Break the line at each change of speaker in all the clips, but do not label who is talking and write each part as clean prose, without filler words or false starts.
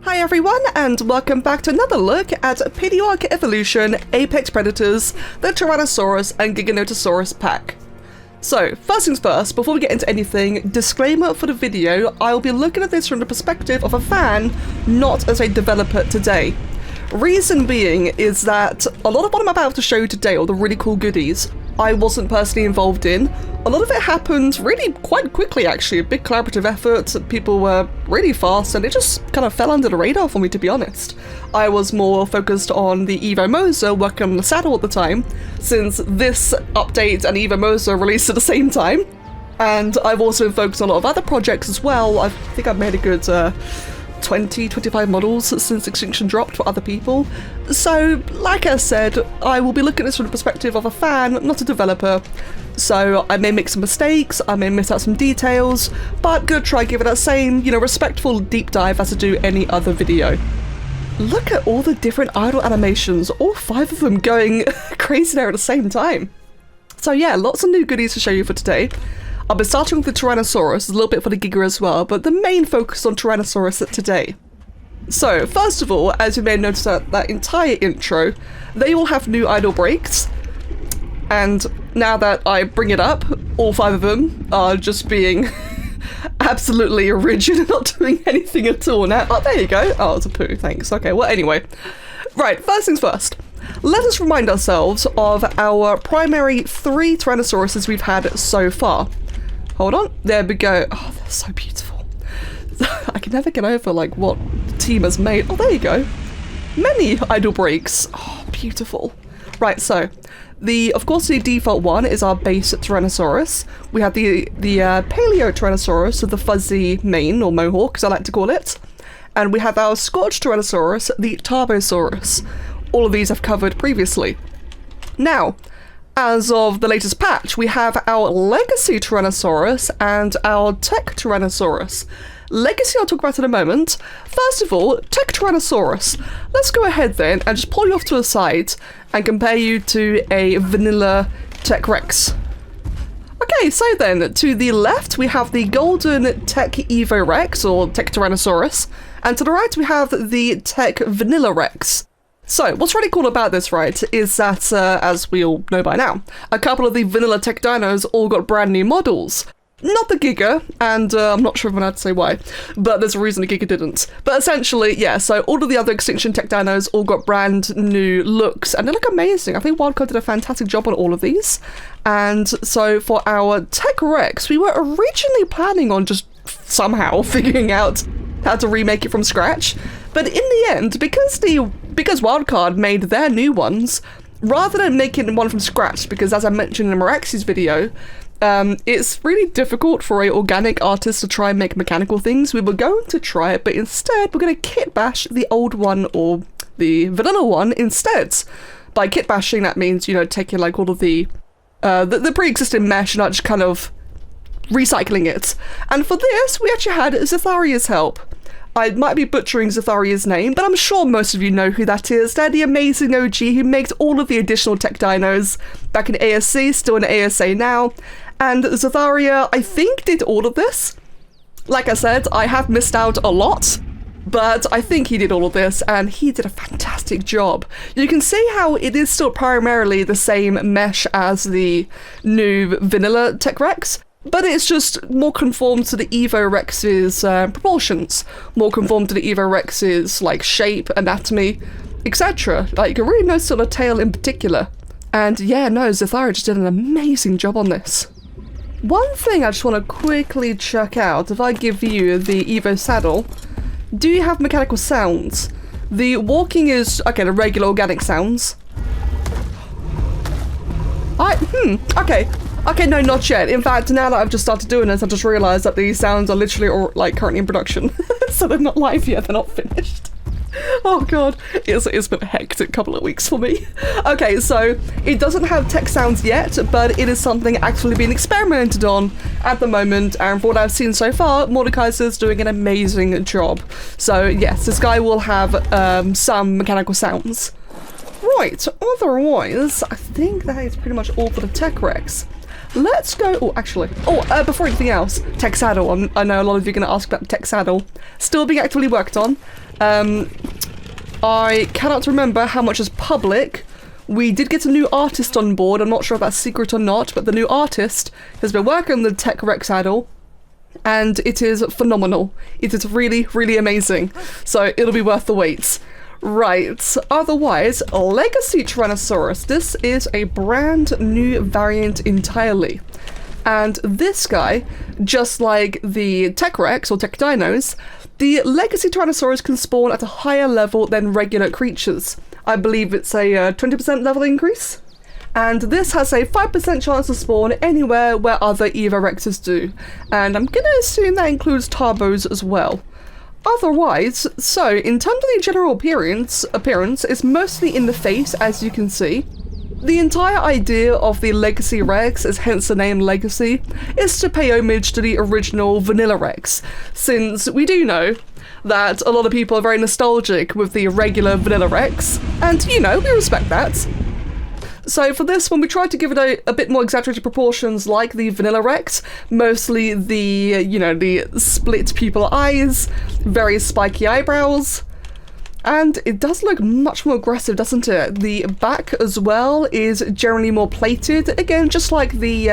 Hi everyone, and welcome back to another look at PaleoARK Evolution, Apex Predators, the Tyrannosaurus and Giganotosaurus pack. So, first things first, before we get into anything, disclaimer for the video, I'll be looking at this from the perspective of a fan, not as a developer today. Reason being is that a lot of what I'm about to show you today, all the really cool goodies, I wasn't personally involved in. A lot of it happened really quite quickly actually, a big collaborative effort, people were really fast and it just kind of fell under the radar for me, to be honest. I was more focused on the Evo Moser, working on the saddle at the time, since this update and Evo Moser released at the same time. And I've also been focused on a lot of other projects as well. I think I've made a good 20-25 models since Extinction dropped for other people. So, like I said, I will be looking at this from the perspective of a fan, not a developer. So I may make some mistakes, I may miss out some details, but gonna try give it that same, respectful deep dive as I do any other video. Look at all the different idle animations, all 5 of them going crazy there at the same time. So yeah, lots of new goodies to show you for today. I'll be starting with the Tyrannosaurus, a little bit for the Giga as well, but the main focus on Tyrannosaurus today. So, first of all, as you may have noticed that entire intro, they all have new idle breaks. And now that I bring it up, all 5 of them are just being absolutely rigid and not doing anything at all now. Oh, there you go. Oh, it's a poo, thanks. Okay, well, anyway. Right, first things first. Let us remind ourselves of our primary 3 Tyrannosauruses we've had so far. Hold on, there we go. Oh, they're so beautiful. I can never get over what the team has made. Oh, there you go. Many idle breaks. Oh, beautiful. Right, so of course the default one is our base Tyrannosaurus. We have the PaleoARK's with the fuzzy mane, or mohawk as I like to call it. And we have our scorched Tyrannosaurus, the tarbosaurus. All of these I've covered previously. Now, as of the latest patch, we have our Legacy Tyrannosaurus and our Tech Tyrannosaurus. Legacy I'll talk about in a moment. First of all, Tech Tyrannosaurus. Let's go ahead then and just pull you off to the side and compare you to a vanilla Tech Rex. Okay, so then, to the left we have the golden Tech Evo Rex, or Tech Tyrannosaurus, and to the right we have the Tech Vanilla Rex. So, what's really cool about this, right, is that, as we all know by now, a couple of the vanilla tech dinos all got brand new models. Not the Giga, and I'm not sure if I'm allowed to say why, but there's a reason the Giga didn't. But essentially, yeah, so all of the other Extinction tech dinos all got brand new looks, and they look amazing. I think Wildcard did a fantastic job on all of these. And so for our Tech Rex, we were originally planning on just somehow figuring out how to remake it from scratch. But in the end, because Wildcard made their new ones, rather than making one from scratch, because as I mentioned in Maraxi's video, it's really difficult for an organic artist to try and make mechanical things. We were going to try it, but instead we're going to kit bash the old one, or the vanilla one, instead. By kit bashing, that means, taking all of the pre-existing mesh and just kind of recycling it. And for this, we actually had Zetharia's help. I might be butchering Zetharia's name, but I'm sure most of you know who that is. They're the amazing OG who makes all of the additional tech dinos back in ASC, still in ASA now. And Zetharia, I think, did all of this. Like I said, I have missed out a lot, but I think he did all of this, and he did a fantastic job. You can see how it is still primarily the same mesh as the new vanilla Tech Rex, but it's just more conformed to the Evo Rex's proportions, more conformed to the Evo Rex's shape, anatomy, etc. You can really notice the tail in particular. And yeah, no, Zetharia just did an amazing job on this. One thing I just want to quickly check out, if I give you the Evo saddle, do you have mechanical sounds? The walking is, okay, the regular organic sounds. Okay, no, not yet. In fact, now that I've just started doing this, I just realised that these sounds are literally currently in production. So they're not live yet, they're not finished. Oh god, it's been a hectic couple of weeks for me. Okay, so it doesn't have tech sounds yet, but it is something actually being experimented on at the moment, and for what I've seen so far, Mordekaiser's doing an amazing job. So yes, this guy will have some mechanical sounds. Right, otherwise, I think that is pretty much all for the Tech Rex. Let's go. Oh, actually. Oh, before anything else, tech saddle. I know a lot of you are going to ask about the tech saddle. Still being actively worked on. I cannot remember how much is public. We did get a new artist on board. I'm not sure if that's secret or not, but the new artist has been working on the Tech Rex saddle, and it is phenomenal. It is really, really amazing. So it'll be worth the wait. Right, otherwise, Legacy Tyrannosaurus. This is a brand new variant entirely. And this guy, just like the Tech Rex or Tech Dinos, the Legacy Tyrannosaurus can spawn at a higher level than regular creatures. I believe it's a 20% level increase. And this has a 5% chance to spawn anywhere where other Eva Rexes do. And I'm gonna assume that includes Tarbos as well. Otherwise, so in terms of the general appearance, it's mostly in the face, as you can see. The entire idea of the Legacy Rex, as hence the name Legacy, is to pay homage to the original Vanilla Rex, since we do know that a lot of people are very nostalgic with the regular Vanilla Rex, and you know, we respect that. So for this one, we tried to give it a bit more exaggerated proportions like the Vanilla Rex, mostly the, you know, the split pupil eyes, very spiky eyebrows, and it does look much more aggressive, doesn't it? The back as well is generally more plated, again, just like the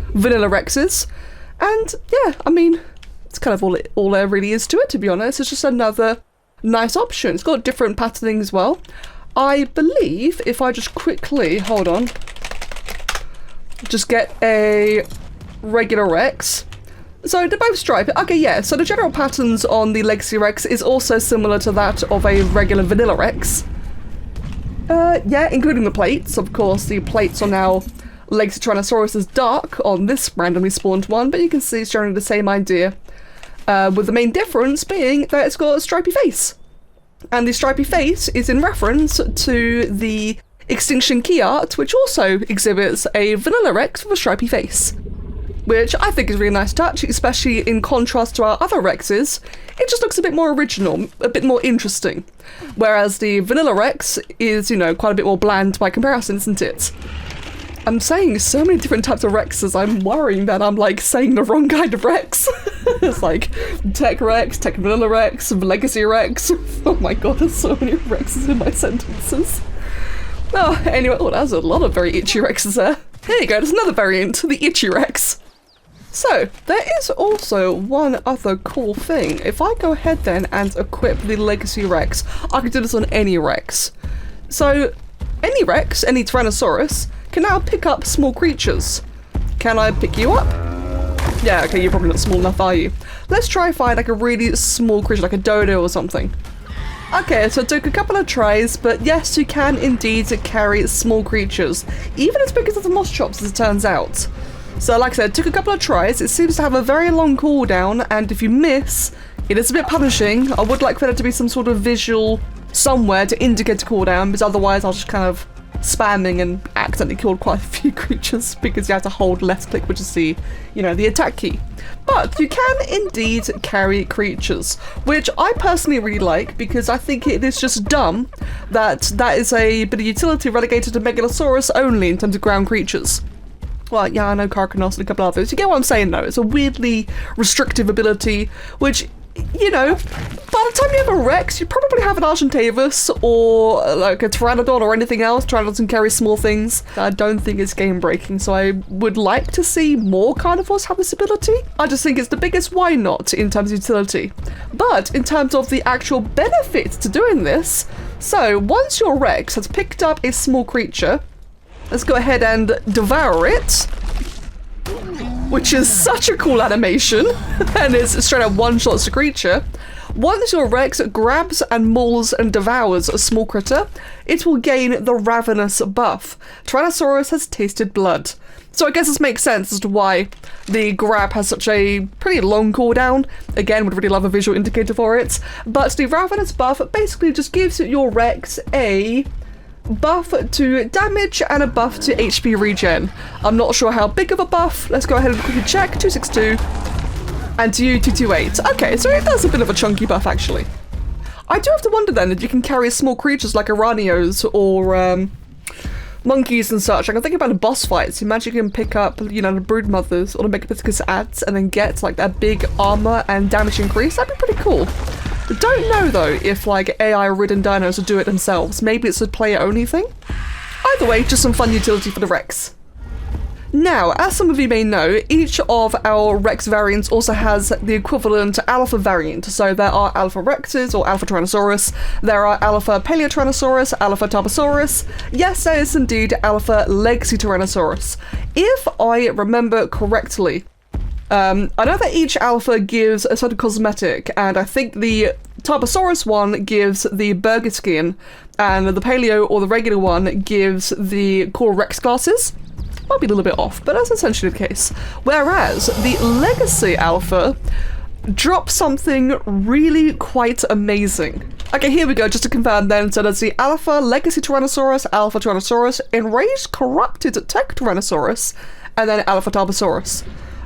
Vanilla Rexes, and yeah, I mean, it's kind of all there really is to it, to be honest. It's just another nice option. It's got different patterning as well. I believe if I just quickly, hold on, just get a regular Rex. So they're both striped. Okay, yeah, so the general patterns on the Legacy Rex is also similar to that of a regular Vanilla Rex. Yeah, including the plates. Of course, the plates are now Legacy Tyrannosaurus is dark on this randomly spawned one, but you can see it's generally the same idea. With the main difference being that it's got a stripy face. And the stripy face is in reference to the Extinction key art, which also exhibits a Vanilla Rex with a stripy face. Which I think is a really nice touch, especially in contrast to our other Rexes. It just looks a bit more original, a bit more interesting. Whereas the Vanilla Rex is, you know, quite a bit more bland by comparison, isn't it? I'm saying so many different types of Rexes, I'm worrying that I'm like saying the wrong kind of Rex. It's like Tech Rex, Tech Vanilla Rex, Legacy Rex. Oh my god, there's so many Rexes in my sentences. Oh, anyway, oh, that's a lot of very itchy Rexes there. Here you go, there's another variant, the Itchy Rex. So, there is also one other cool thing. If I go ahead then and equip the Legacy Rex, I can do this on any Rex. So, any Rex, any Tyrannosaurus, can now pick up small creatures. Can I pick you up? Yeah, okay, you're probably not small enough, are you? Let's try and find like a really small creature, like a dodo or something. Okay, so it took a couple of tries, but yes, you can indeed carry small creatures, even as big as the moss chops, as it turns out. So like I said, it took a couple of tries. It seems to have a very long cooldown, and if you miss, it is a bit punishing. I would like for there to be some sort of visual somewhere to indicate a cooldown, because otherwise I'll just kind of spamming and accidentally killed quite a few creatures because you have to hold left click, which is the, you know, the attack key. But you can indeed carry creatures, which I personally really like because I think it is just dumb that that is a bit of utility relegated to Megalosaurus only in terms of ground creatures. Well, yeah, I know Carcanos and a couple others. You get what I'm saying, though? It's a weirdly restrictive ability, which, you know, by the time you have a Rex, you probably have an Argentavis or like a Pteranodon or anything else. Pteranodons can carry small things. I don't think it's game breaking, so I would like to see more carnivores have this ability. I just think it's the biggest why not in terms of utility. But in terms of the actual benefits to doing this, so once your Rex has picked up a small creature, let's go ahead and devour it, which is such a cool animation, and it's straight up one-shots a creature. Once your Rex grabs and mauls and devours a small critter, it will gain the Ravenous buff. Tyrannosaurus has tasted blood. So I guess this makes sense as to why the grab has such a pretty long cooldown. Again, would really love a visual indicator for it. But the Ravenous buff basically just gives your Rex a buff to damage and a buff to HP regen. I'm not sure how big of a buff. Let's go ahead and quickly check. 262 and to you 228. Okay, so it does a bit of a chunky buff actually. I do have to wonder then if you can carry small creatures like Iranios or monkeys and such. I can think about the boss fights. Imagine you can pick up, you know, the brood mothers or the Megapithecus adds and then get like that big armor and damage increase. That'd be pretty cool. Don't know though if like AI-ridden dinos will do it themselves. Maybe it's a player-only thing. Either way, just some fun utility for the Rex. Now, as some of you may know, each of our Rex variants also has the equivalent Alpha variant. So there are Alpha Rexes or Alpha Tyrannosaurus, there are Alpha PaleoTyrannosaurus, Alpha tarbosaurus, yes, there is indeed Alpha Legacy Tyrannosaurus. If I remember correctly, I know that each Alpha gives a certain cosmetic, and I think the tarbosaurus one gives the burger skin, and the Paleo or the regular one gives the core Rex glasses. Might be a little bit off, but that's essentially the case. Whereas the Legacy Alpha drops something really quite amazing. Okay, here we go, just to confirm then. So there's the Alpha Legacy Tyrannosaurus, Alpha Tyrannosaurus, Enraged Corrupted Tech Tyrannosaurus, and then Alpha Tarbosaurus.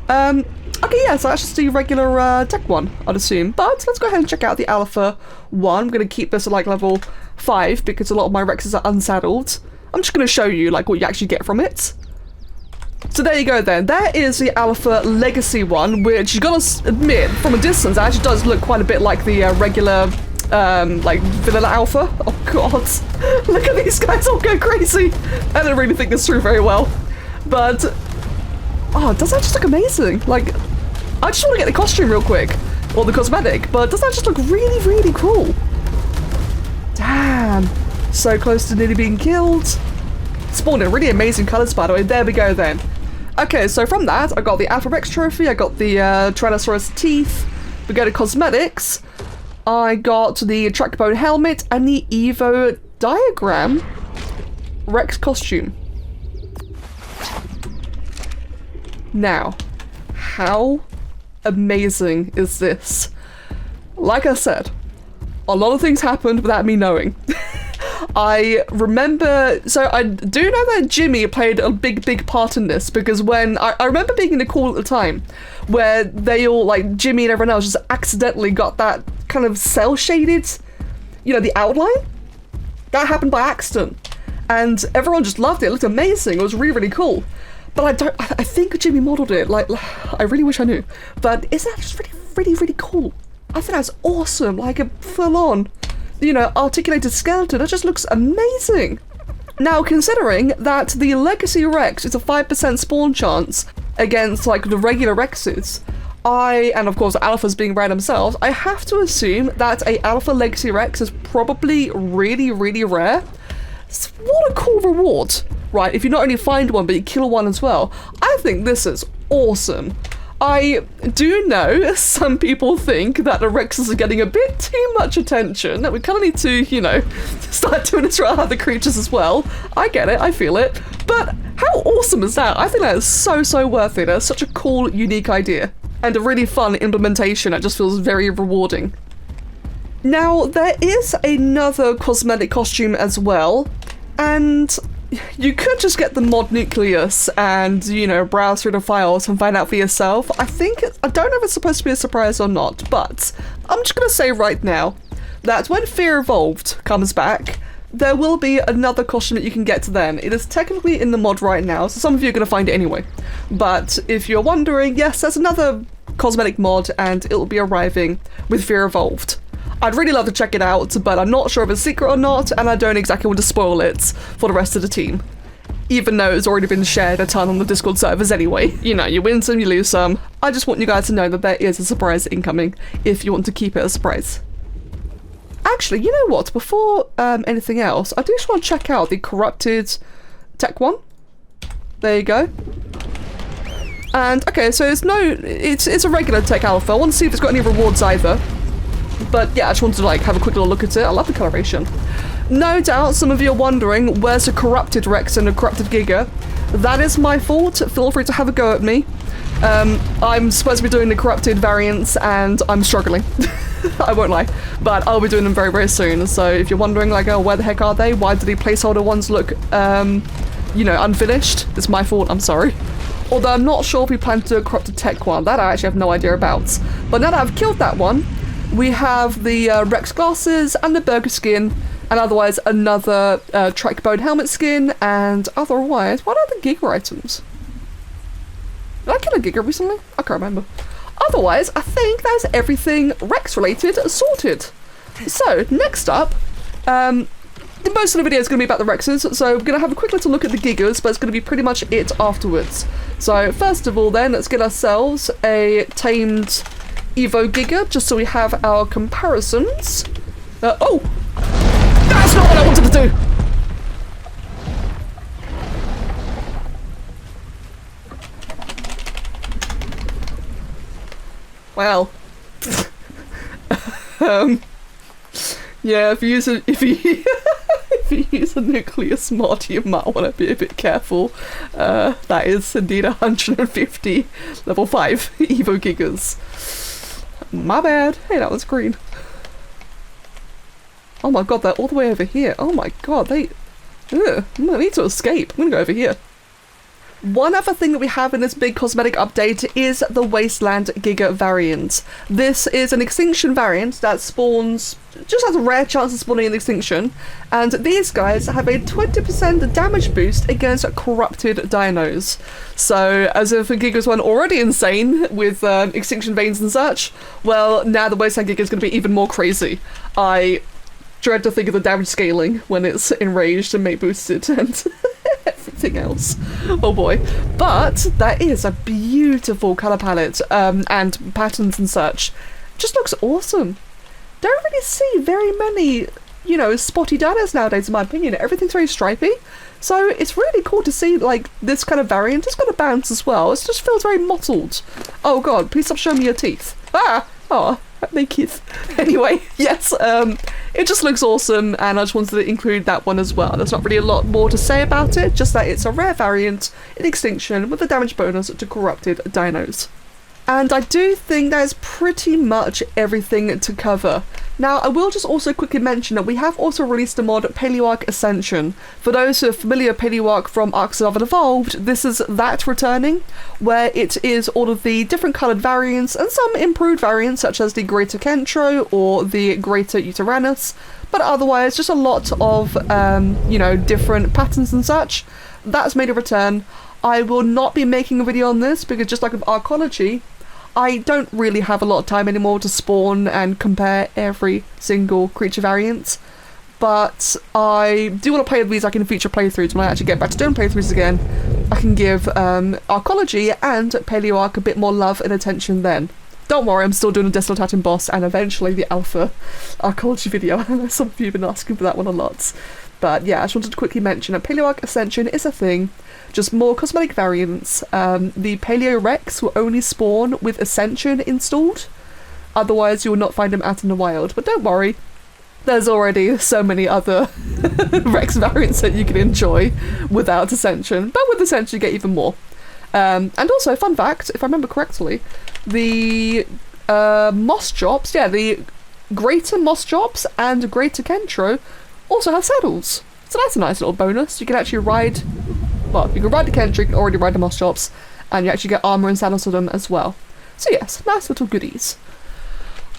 Okay, yeah, so that's just the regular tech one, I'd assume. But let's go ahead and check out the Alpha one. I'm going to keep this at like level 5 because a lot of my Rexes are unsaddled. I'm just going to show you like what you actually get from it. So there you go then, there is the Alpha Legacy one, which you gotta admit, from a distance, it actually does look quite a bit like the regular, like, vanilla Alpha. Oh god, look at these guys all go crazy! I don't really think this through very well. But, oh, does that just look amazing? Like, I just want to get the costume real quick, or the cosmetic, but doesn't that just look really, really cool? Damn, so close to nearly being killed. Spawned in really amazing colours, by the way. There we go then. Okay, so from that, I got the Alpha Rex trophy, I got the Tyrannosaurus teeth, we go to cosmetics, I got the trackbone helmet, and the Evo diagram Rex costume. Now, how amazing is this? Like I said, a lot of things happened without me knowing. I remember, so I do know that Jimmy played a big part in this, because when, I remember being in the call at the time, where they all, like, Jimmy and everyone else just accidentally got that kind of cel-shaded, you know, the outline? That happened by accident. And everyone just loved it, it looked amazing, it was really, really cool. But I think Jimmy modeled it, like, I really wish I knew. But isn't that just really cool? I think that's awesome, like a full-on, you know, articulated skeleton. It just looks amazing. Now, considering that the Legacy Rex is a 5% spawn chance against, like, the regular Rexes, and of course Alphas being rare themselves, I have to assume that a Alpha Legacy Rex is probably really, really rare. So what a cool reward, right? If you not only find one, but you kill one as well. I think this is awesome. I do know some people think that the Rexes are getting a bit too much attention, that we kind of need to, you know, start doing this around other creatures as well. I get it, I feel it, but how awesome is that? I think that is so worth it. That's such a cool, unique idea, and a really fun implementation that just feels very rewarding. Now, there is another cosmetic costume as well, and you could just get the mod nucleus and, you know, browse through the files and find out for yourself. I don't know if it's supposed to be a surprise or not, but I'm just gonna say right now that when Fear Evolved comes back, there will be another costume that you can get to then. It is technically in the mod right now, so some of you are gonna find it anyway. But if you're wondering, yes, there's another cosmetic mod and it'll be arriving with Fear Evolved. I'd really love to check it out, but I'm not sure if it's secret or not, and I don't exactly want to spoil it for the rest of the team. Even though it's already been shared a ton on the Discord servers anyway. You know, you win some, you lose some. I just want you guys to know that there is a surprise incoming, if you want to keep it a surprise. Actually, you know what? Before anything else, I do just want to check out the corrupted tech one. There you go. And, okay, so it's a regular tech alpha. I want to see if it's got any rewards either. But yeah, I just wanted to like have a quick little look at it. I love the coloration. No doubt some of you are wondering, where's the corrupted Rex and the corrupted Giga? That is my fault. Feel free to have a go at me. I'm supposed to be doing the corrupted variants and I'm struggling. I won't lie. But I'll be doing them very soon. So if you're wondering like, oh, where the heck are they? Why do the placeholder ones look, you know, unfinished? It's my fault, I'm sorry. Although I'm not sure if we plan to do a corrupted tech one. That I actually have no idea about. But now that I've killed that one, we have the Rex glasses and the burger skin, and otherwise another trackbone helmet skin, and otherwise, what are the Giga items? Did I kill a Giga recently? I can't remember. Otherwise, I think that's everything Rex related sorted. So, next up, most of the video is going to be about the Rexes, so we're going to have a quick little look at the Gigas, but it's going to be pretty much it afterwards. So, first of all then, let's get ourselves a tamed Evo Giga, just so we have our comparisons. Oh! That's not what I wanted to do! Well. Yeah, if you use a if you use a nucleus mod, you might want to be a bit careful. That is indeed 150 level 5 Evo Gigas. My bad. Hey, that was green. Oh my god, they're all the way over here. Oh my god, they... Ugh, I'm gonna need to escape. I'm gonna go over here. One other thing that we have in this big cosmetic update is the Wasteland Giga variant. This is an extinction variant that spawns, just has a rare chance of spawning in extinction, and these guys have a 20% damage boost against corrupted dinos. So, as if Gigas weren't already insane with extinction veins and such, well, now the Wasteland Giga is going to be even more crazy. I dread to think of the damage scaling when it's enraged and mate boosted and everything else. Oh boy. But that is a beautiful colour palette and patterns and such. Just looks awesome. Don't really see very many, you know, spotty dinos nowadays in my opinion. Everything's very stripy. So it's really cool to see like this kind of variant. It's got a bounce as well. It just feels very mottled. Oh god, please stop showing me your teeth. Ah! Oh, naked. Anyway, yes, it just looks awesome and I just wanted to include that one as well. There's not really a lot more to say about it, just that it's a rare variant in extinction with a damage bonus to corrupted dinos. And I do think that is pretty much everything to cover. Now, I will just also quickly mention that we have also released a mod, PaleoARK Ascension. For those who are familiar with PaleoARK from Ark Survival Evolved, this is that returning, where it is all of the different coloured variants and some improved variants, such as the Greater Kentro or the Greater Uterannus, but otherwise just a lot of, you know, different patterns and such. That's made a return. I will not be making a video on this because just like with Arcology, I don't really have a lot of time anymore to spawn and compare every single creature variant, but I do want to play with these like in future playthroughs. When I actually get back to doing playthroughs again, I can give Arcology and PaleoARK a bit more love and attention then. Don't worry, I'm still doing a Desolatatin boss and eventually the Alpha Arcology video. I know some of you have been asking for that one a lot. But yeah, I just wanted to quickly mention that PaleoARK Ascension is a thing. Just more cosmetic variants. The PaleoRex will only spawn with Ascension installed. Otherwise, you will not find them out in the wild. But don't worry, there's already so many other Rex variants that you can enjoy without Ascension. But with Ascension, you get even more. And also, fun fact, if I remember correctly, the Moss Chops, yeah, the Greater Moss Chops and Greater Kentro also have saddles. So that's a nice little bonus. You can actually ride... Well, you can ride the Kentro, you can already ride the Moss Chops, and you actually get armour and saddles for them as well. So yes, nice little goodies.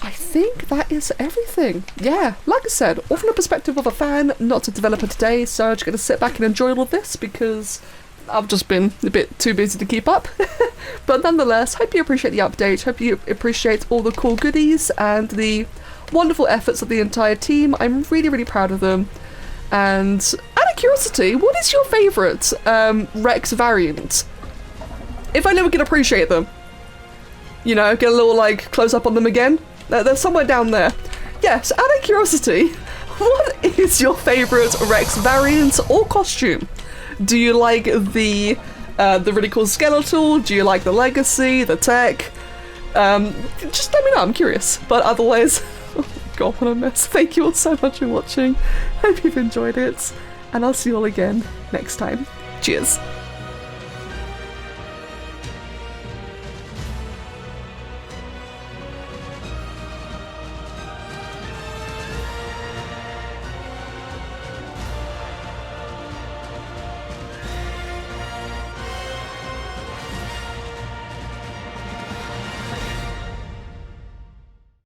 I think that is everything. Yeah, like I said, all from the perspective of a fan, not a developer today, so I'm just going to sit back and enjoy all of this because I've just been a bit too busy to keep up. But nonetheless, hope you appreciate the update, hope you appreciate all the cool goodies and the wonderful efforts of the entire team. I'm really, really proud of them. And out of curiosity, what is your favourite Rex variant? If only we can appreciate them. You know, get a little like close up on them again. They're somewhere down there. Yes, out of curiosity, what is your favourite Rex variant or costume? Do you like the really cool skeletal? Do you like the legacy, the tech? Just let me know, I'm curious. But otherwise... God, what a mess. Thank you all so much for watching. Hope you've enjoyed it, and I'll see you all again next time. Cheers.